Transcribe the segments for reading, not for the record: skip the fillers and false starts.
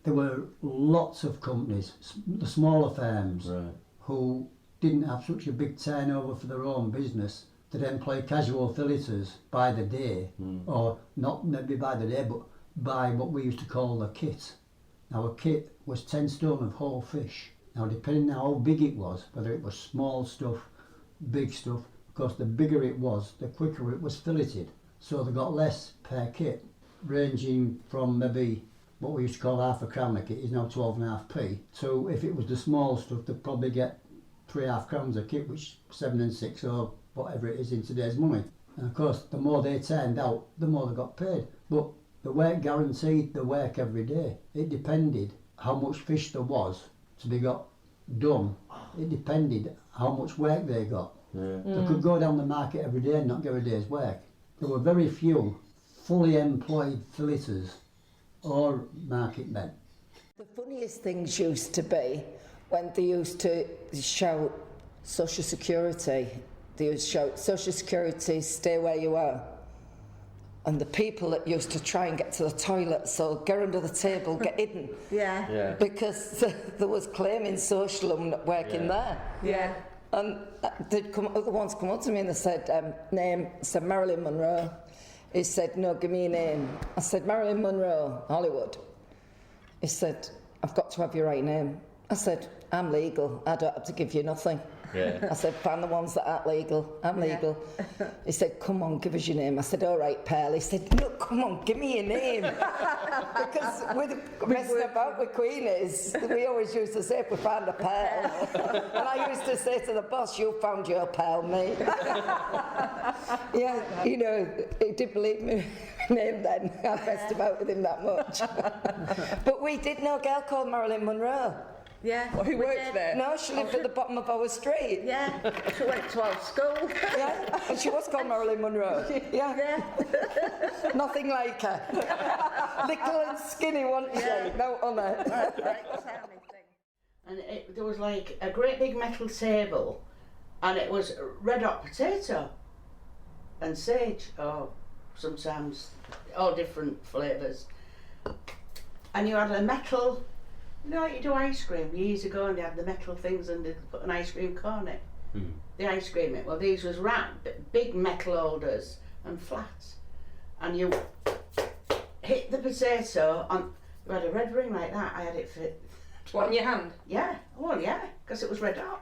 there were lots of companies, the smaller firms, who didn't have such a big turnover for their own business to employ casual filleters by the day, or not maybe by the day, but by what we used to call a kit. Now a kit was 10 stone of whole fish. Now depending on how big it was, whether it was small stuff, big stuff, of course the bigger it was, the quicker it was filleted. So they got less per kit, ranging from maybe what we used to call half a crown a kit is now 12.5p. So if it was the small stuff, they'd probably get 3.5 crowns a kit, which 7 and 6 or whatever it is in today's money. And of course, the more they turned out, the more they got paid. But they weren't guaranteed the work every day. It depended how much fish there was to be got done. It depended how much work they got. They could go down the market every day and not get a day's work. There were very few fully employed filleters or market men. The funniest things used to be when they used to shout Social Security. They used to shout, Social Security, stay where you are. And the people that used to try and get to the toilet, so get under the table, get hidden. Because there was claiming socialism working there. And other ones come up to me and they said, name, I said Marilyn Monroe. He said, no, give me a name. I said, Marilyn Monroe, Hollywood. He said, I've got to have your right name. I said, I'm legal, I don't have to give you nothing. I said, find the ones that aren't legal, I'm legal. He said, come on, give us your name. I said, all right, Pearl. He said, no, come on, give me your name. Because with messing about with Queenies, we always used to say, if we found a Pearl. And I used to say to the boss, you found your Pearl, mate. Yeah, you know, he didn't believe me. Name then, I messed about with him that much. But we did know a girl called Marilyn Monroe. Yeah. Well, who worked there? No, she lived at the bottom of our street. Yeah, she went to our school. Yeah, and she was called Marilyn Monroe. Yeah. Nothing like her. Little and skinny, wasn't she? No honour. And there was like a great big metal table, and it was red hot potato and sage, or sometimes all different flavours. And you had a metal, you know, like you do ice cream years ago, and they had the metal things and they put an ice cream cone in. The ice cream it. Well, these was round, big metal holders and flat, and you hit the potato on. You had a red ring like that. I had it for. What, in your hand? Yeah. Well, yeah, because it was red hot.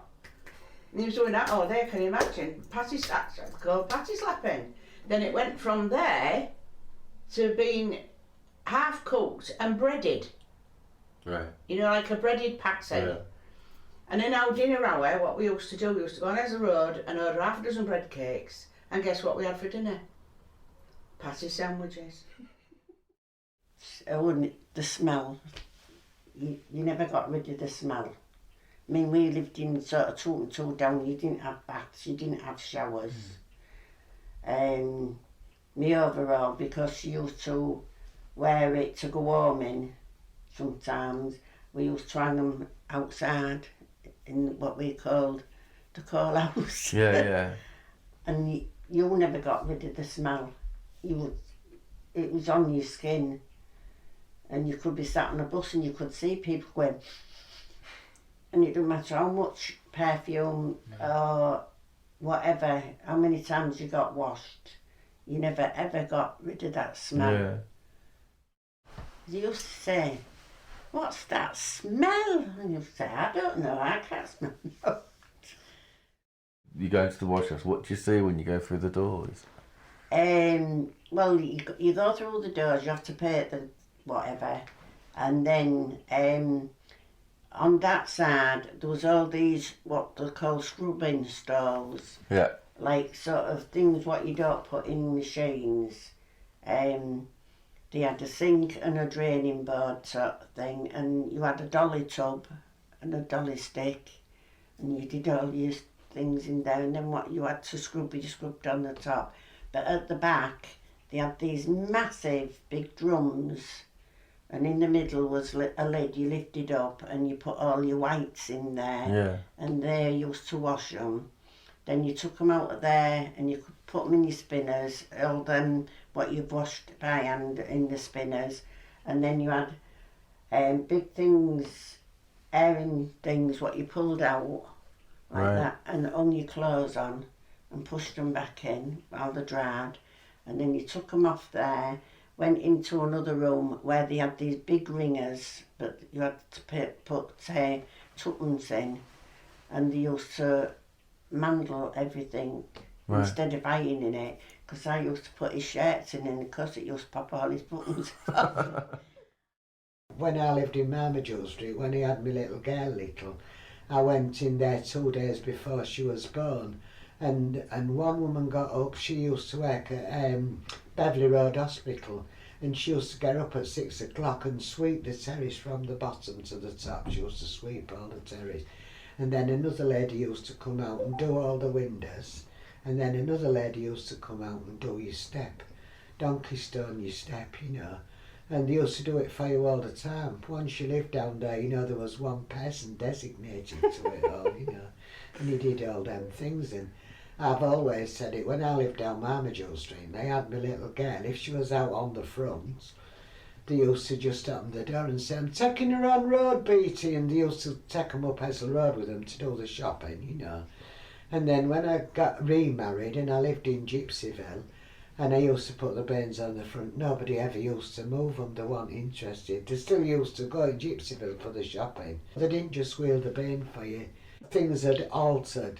And he was doing that all day. Can you imagine? Pattie Slappers, called Pattie Slapping. Then it went from there to being half cooked and breaded. Right. You know, like a breaded patty. Yeah. And in our dinner hour, what we used to do, we used to go on Ezra Road and order half a dozen bread cakes, and guess what we had for dinner? Patty sandwiches. The smell. You never got rid of the smell. I mean, we lived in sort of 2 and 2 down. You didn't have baths, you didn't have showers. Me overall, because she used to wear it to go home in, sometimes we used to hang them outside in what we called the call house. Yeah. And you never got rid of the smell. It was on your skin, and you could be sat on a bus and you could see people going, and it didn't matter how much perfume or whatever, how many times you got washed, you never ever got rid of that smell. Yeah. They used to say, what's that smell? And you say, I don't know, I can't smell it. You go into the wash house, what do you see when you go through the doors? Well, you go through the doors, you have to pay the whatever, and then on that side there was all these what they call scrubbing stalls. Yeah. Like sort of things what you don't put in machines. They had a sink and a draining board sort of thing, and you had a dolly tub and a dolly stick, and you did all your things in there, and then what you had to scrub, you scrubbed on the top. But at the back, they had these massive big drums, and in the middle was a lid you lifted up, and you put all your whites in there. Yeah. And they used to wash them. Then you took them out of there, and you could put them in your spinners, all them what you've washed by hand in the spinners, and then you had big things, airing things, what you pulled out, like Right. that, and hung your clothes on and pushed them back in while they dried. And then you took them off there, went into another room where they had these big ringers, but you had to put tuppence in, and they used to mandle everything Right. instead of ironing it, because I used to put his shirts in because it used to pop all his buttons off. When I lived in Marmaduke Street, when he had my little girl little, I went in there 2 days before she was born, and one woman got up. She used to work at Beverley Road Hospital, and she used to get up at 6 o'clock and sweep the terrace from the bottom to the top. She used to sweep all the terrace, and then another lady used to come out and do all the windows, and then another lady used to come out and do your step, donkey stone your step, you know. And they used to do it for you all the time. Once you lived down there, you know, there was one person designated to it all, you know, and he did all them things. And I've always said it, when I lived down Marmaduke Street, they had my little girl, if she was out on the front, they used to just open the door and say, "I'm taking her on road, Beattie," and they used to take them up Hessel Road with them to do the shopping, you know. And then when I got remarried and I lived in Gypsyville, and I used to put the bairns on the front, nobody ever used to move them, they weren't interested. They still used to go in Gypsyville for the shopping. They didn't just wheel the bairn for you. Things had altered.